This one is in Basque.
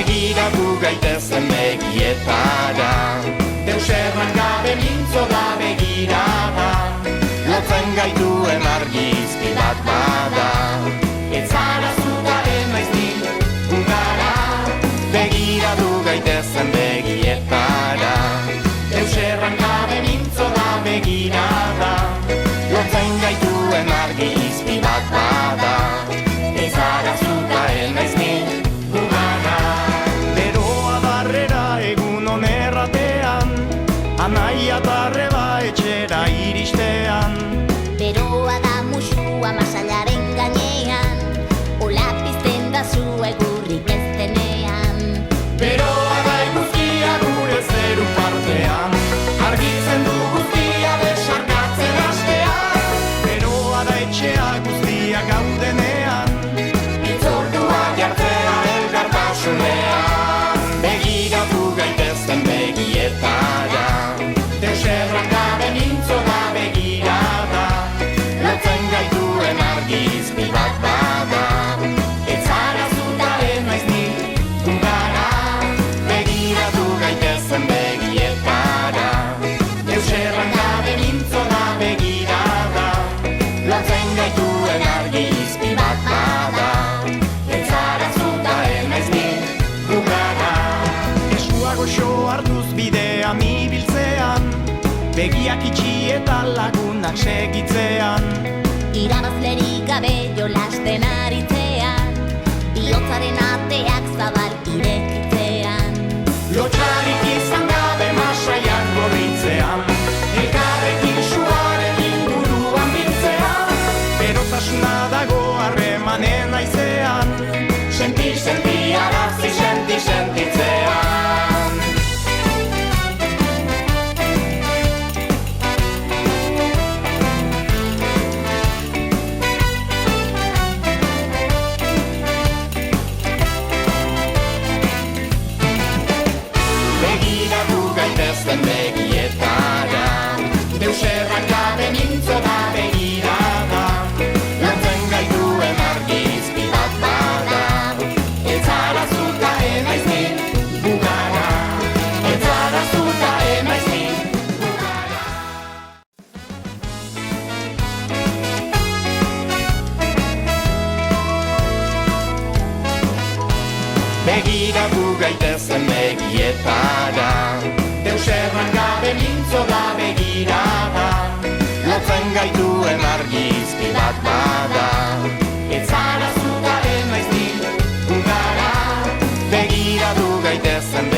Begiratu gaitezen begietara, deus erran gabe mintzo da begirada, lotzen gaituen argizki bat bada, ez zara zutaren naiz ni gugara. Begiratu gaitezen begietara, deus erran gabe mintzo da begirada, lotzen gaituen argizki bat bada, ez zara zutaren naiz ni gugara. Beroa darrera egun onerratean, anaia tarreba etxera iristean. Beroa da musua masailaren gainean, ola pizten da zu egurrik ez denean. Beroa da eguzkia gure zeru partean, argitzen du guztia besarkatzen hastean. Beroa da etxea guztia gaudenean, itzordua jartzea elkartasunean. Begiratu gaitezen begietara, deus erran gabe mintzo da begirada, lotzen gaituen argizki bat bada, ez zara zutaren naiz ni gugara. Begiratu gaitezen begietara, deus erran gabe mintzo da begirada, lotzen gaituen argizki bat bada, ez zara zutaren naiz ni gugara. Esua goxo hartuz bidean ibiltzean, begiak itxi eta lagunak segitzean. Irabazlerik gabe jolasten aritzean, bihotzaren ateak zabal irekitzean. Lotxarik izan gabe masaiak gorritzean, elkarrekin suaren inguruan biltzean. Berotasuna dago harremanen haizean, senti arazi sentitzean. Begiratu gaitezen begietara, deus erran gabe mintzo da begirada, lotzen gaituen argizki bat bada, ez zara zutaren naiz ni gugara, ez zara zutaren naiz ni gugara. Begiratu gaitezen begietara, deus erran gabe mintzo da begirada, lotzen gaituen argizki bat bada, ez zara zutaren naiz ni gugara. Begiratu gaitezen